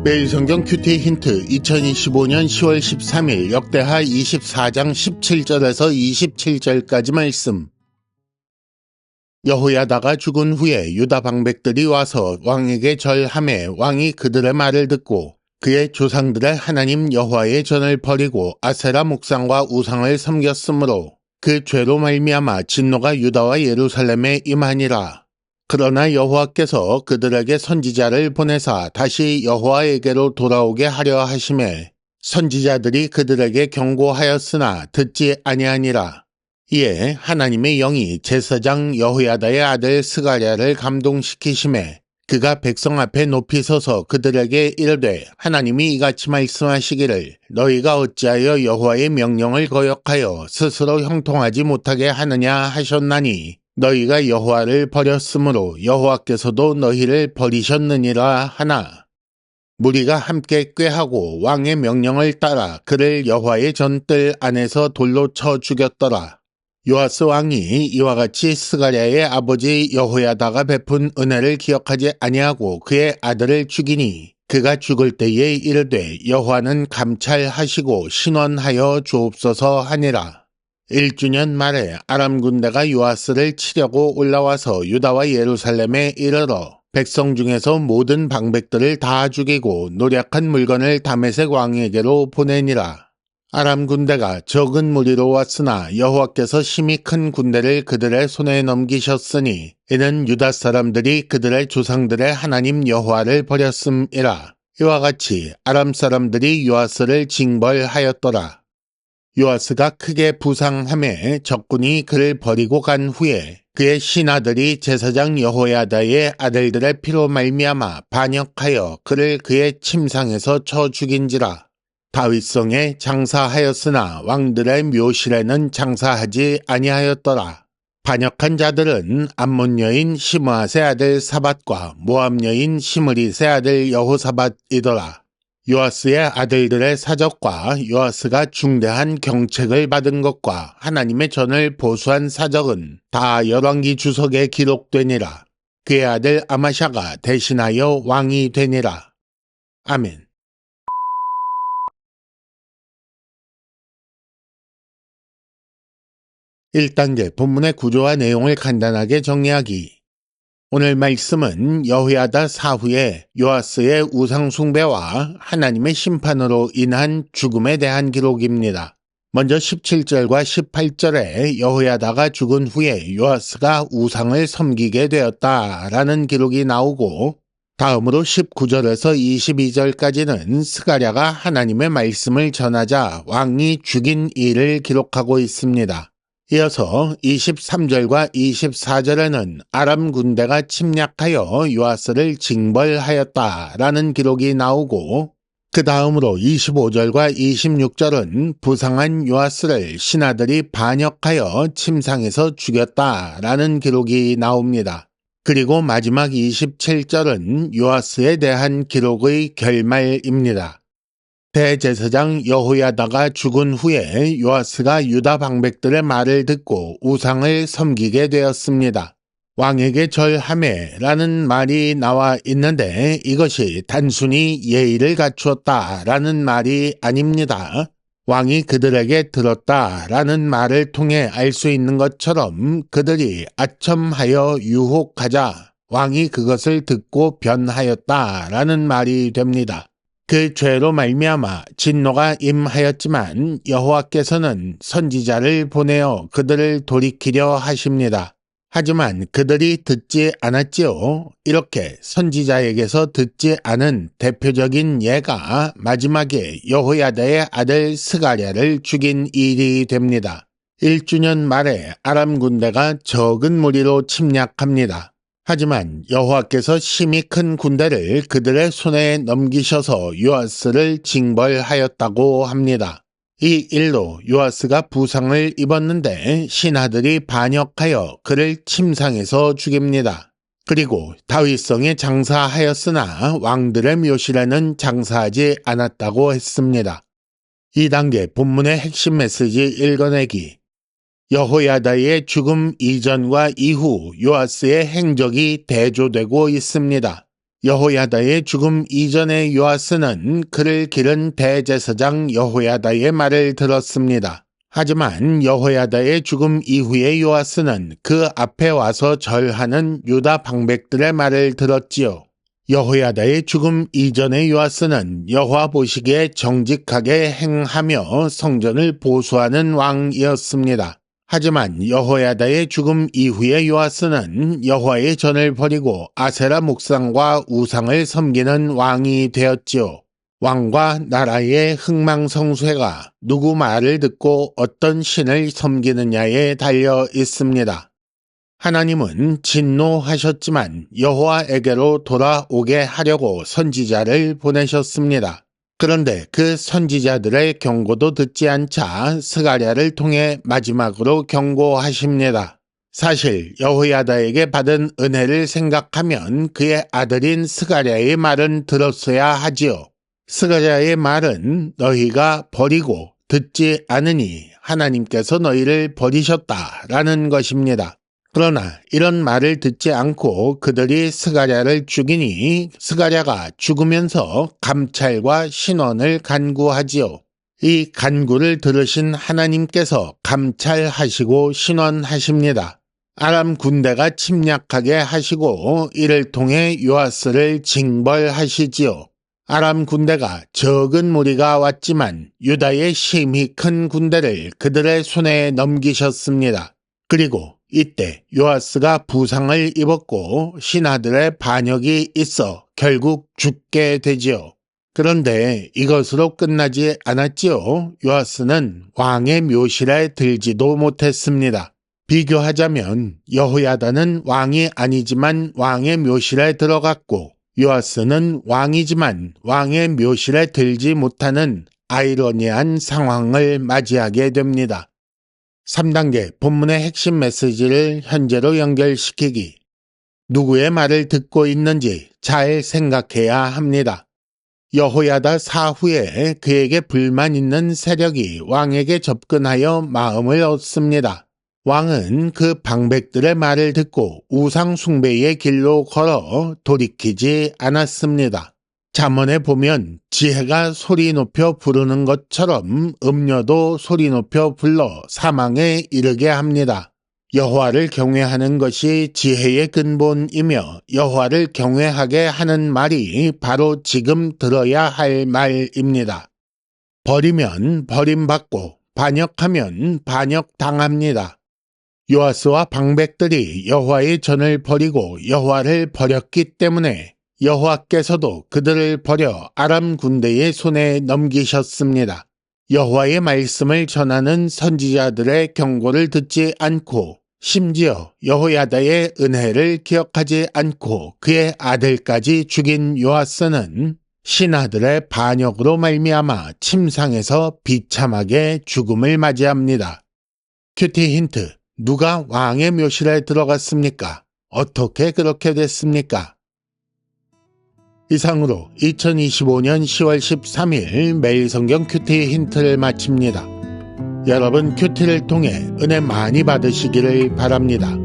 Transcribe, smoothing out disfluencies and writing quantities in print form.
매일 성경 큐티 힌트 2025년 10월 13일 역대하 24장 17절에서 27절까지 말씀. 여호야다가 죽은 후에 유다 방백들이 와서 왕에게 절하매 왕이 그들의 말을 듣고 그의 조상들의 하나님 여호와의 전을 버리고 아세라 목상과 우상을 섬겼으므로 그 죄로 말미암아 진노가 유다와 예루살렘에 임하니라. 그러나 여호와께서 그들에게 선지자를 보내사 다시 여호와에게로 돌아오게 하려 하심에 선지자들이 그들에게 경고하였으나 듣지 아니하니라. 이에 하나님의 영이 제사장 여호야다의 아들 스가랴를 감동시키심에 그가 백성 앞에 높이 서서 그들에게 이르되 하나님이 이같이 말씀하시기를 너희가 어찌하여 여호와의 명령을 거역하여 스스로 형통하지 못하게 하느냐 하셨나니 너희가 여호와를 버렸으므로 여호와께서도 너희를 버리셨느니라 하나. 무리가 함께 꾀하고 왕의 명령을 따라 그를 여호와의 전뜰 안에서 돌로 쳐 죽였더라. 요아스 왕이 이와 같이 스가랴의 아버지 여호야다가 베푼 은혜를 기억하지 아니하고 그의 아들을 죽이니 그가 죽을 때에 이르되 여호와는 감찰하시고 신원하여 주옵소서 하니라. 1주년 말에 아람 군대가 요아스를 치려고 올라와서 유다와 예루살렘에 이르러 백성 중에서 모든 방백들을 다 죽이고 노략한 물건을 다메섹 왕에게로 보내니라. 아람 군대가 적은 무리로 왔으나 여호와께서 심히 큰 군대를 그들의 손에 넘기셨으니 이는 유다 사람들이 그들의 조상들의 하나님 여호와를 버렸음이라. 이와 같이 아람 사람들이 요아스를 징벌하였더라. 요아스가 크게 부상하며 적군이 그를 버리고 간 후에 그의 신하들이 제사장 여호야다의 아들들의 피로 말미암아 반역하여 그를 그의 침상에서 쳐 죽인지라. 다윗성에 장사하였으나 왕들의 묘실에는 장사하지 아니하였더라. 반역한 자들은 암몬 여인 시므앗의 아들 사밧과 모압 여인 시므릿의 아들 여호사밧이더라. 요아스의 아들들의 사적과 요아스가 중대한 경책을 받은 것과 하나님의 전을 보수한 사적은 다 열왕기 주석에 기록되니라. 그의 아들 아마샤가 대신하여 왕이 되니라. 아멘. (1단계) 본문의 구조와 내용을 간단하게 정리하기. 오늘 말씀은 여호야다 사후에 요아스의 우상 숭배와 하나님의 심판으로 인한 죽음에 대한 기록입니다. 먼저 17절과 18절에 여호야다가 죽은 후에 요아스가 우상을 섬기게 되었다라는 기록이 나오고 다음으로 19절에서 22절까지는 스가랴가 하나님의 말씀을 전하자 왕이 죽인 일을 기록하고 있습니다. 이어서 23절과 24절에는 아람 군대가 침략하여 요아스를 징벌하였다라는 기록이 나오고 그 다음으로 25절과 26절은 부상한 요아스를 신하들이 반역하여 침상에서 죽였다라는 기록이 나옵니다. 그리고 마지막 27절은 요아스에 대한 기록의 결말입니다. 대제사장 여호야다가 죽은 후에 요아스가 유다 방백들의 말을 듣고 우상을 섬기게 되었습니다. 왕에게 절하매라는 말이 나와 있는데 이것이 단순히 예의를 갖추었다라는 말이 아닙니다. 왕이 그들에게 들었다라는 말을 통해 알 수 있는 것처럼 그들이 아첨하여 유혹하자 왕이 그것을 듣고 변하였다라는 말이 됩니다. 그 죄로 말미암아 진노가 임하였지만 여호와께서는 선지자를 보내어 그들을 돌이키려 하십니다. 하지만 그들이 듣지 않았지요. 이렇게 선지자에게서 듣지 않은 대표적인 예가 마지막에 여호야다의 아들 스가랴를 죽인 일이 됩니다. 1주년 말에 아람 군대가 적은 무리로 침략합니다. 하지만 여호와께서 심히 큰 군대를 그들의 손에 넘기셔서 요아스를 징벌하였다고 합니다. 이 일로 요아스가 부상을 입었는데 신하들이 반역하여 그를 침상에서 죽입니다. 그리고 다윗성에 장사하였으나 왕들의 묘실에는 장사하지 않았다고 했습니다. 2단계 본문의 핵심 메시지 읽어내기. 여호야다의 죽음 이전과 이후 요아스의 행적이 대조되고 있습니다. 여호야다의 죽음 이전에 요아스는 그를 기른 대제사장 여호야다의 말을 들었습니다. 하지만 여호야다의 죽음 이후에 요아스는 그 앞에 와서 절하는 유다 방백들의 말을 들었지요. 여호야다의 죽음 이전의 요아스는 여호와 보시기에 정직하게 행하며 성전을 보수하는 왕이었습니다. 하지만 여호야다의 죽음 이후의 요아스는 여호와의 전을 버리고 아세라 목상과 우상을 섬기는 왕이 되었지요. 왕과 나라의 흥망성쇠가 누구 말을 듣고 어떤 신을 섬기느냐에 달려 있습니다. 하나님은 진노하셨지만 여호와에게로 돌아오게 하려고 선지자를 보내셨습니다. 그런데 그 선지자들의 경고도 듣지 않자 스가랴를 통해 마지막으로 경고하십니다. 사실 여호야다에게 받은 은혜를 생각하면 그의 아들인 스가랴의 말은 들었어야 하지요. 스가랴의 말은 너희가 버리고 듣지 않으니 하나님께서 너희를 버리셨다라는 것입니다. 그러나 이런 말을 듣지 않고 그들이 스가랴를 죽이니 스가랴가 죽으면서 감찰과 신원을 간구하지요. 이 간구를 들으신 하나님께서 감찰하시고 신원하십니다. 아람 군대가 침략하게 하시고 이를 통해 요아스를 징벌하시지요. 아람 군대가 적은 무리가 왔지만 유다의 심히 큰 군대를 그들의 손에 넘기셨습니다. 그리고 이때 요아스가 부상을 입었고 신하들의 반역이 있어 결국 죽게 되지요. 그런데 이것으로 끝나지 않았지요. 요아스는 왕의 묘실에 들지도 못했습니다. 비교하자면 여호야다는 왕이 아니지만 왕의 묘실에 들어갔고 요아스는 왕이지만 왕의 묘실에 들지 못하는 아이러니한 상황을 맞이하게 됩니다. 3단계 본문의 핵심 메시지를 현재로 연결시키기. 누구의 말을 듣고 있는지 잘 생각해야 합니다. 여호야다 사후에 그에게 불만 있는 세력이 왕에게 접근하여 마음을 얻습니다. 왕은 그 방백들의 말을 듣고 우상 숭배의 길로 걸어 돌이키지 않았습니다. 잠언에 보면 지혜가 소리 높여 부르는 것처럼 음녀도 소리 높여 불러 사망에 이르게 합니다. 여호와를 경외하는 것이 지혜의 근본이며 여호와를 경외하게 하는 말이 바로 지금 들어야 할 말입니다. 버리면 버림받고 반역하면 반역당합니다. 요아스와 방백들이 여호와의 전을 버리고 여호와를 버렸기 때문에 여호와께서도 그들을 버려 아람 군대의 손에 넘기셨습니다. 여호와의 말씀을 전하는 선지자들의 경고를 듣지 않고 심지어 여호야다의 은혜를 기억하지 않고 그의 아들까지 죽인 요아스는 신하들의 반역으로 말미암아 침상에서 비참하게 죽음을 맞이합니다. 큐티 힌트. 누가 왕의 묘실에 들어갔습니까? 어떻게 그렇게 됐습니까? 이상으로 2025년 10월 13일 매일 성경 큐티 힌트를 마칩니다. 여러분 큐티를 통해 은혜 많이 받으시기를 바랍니다.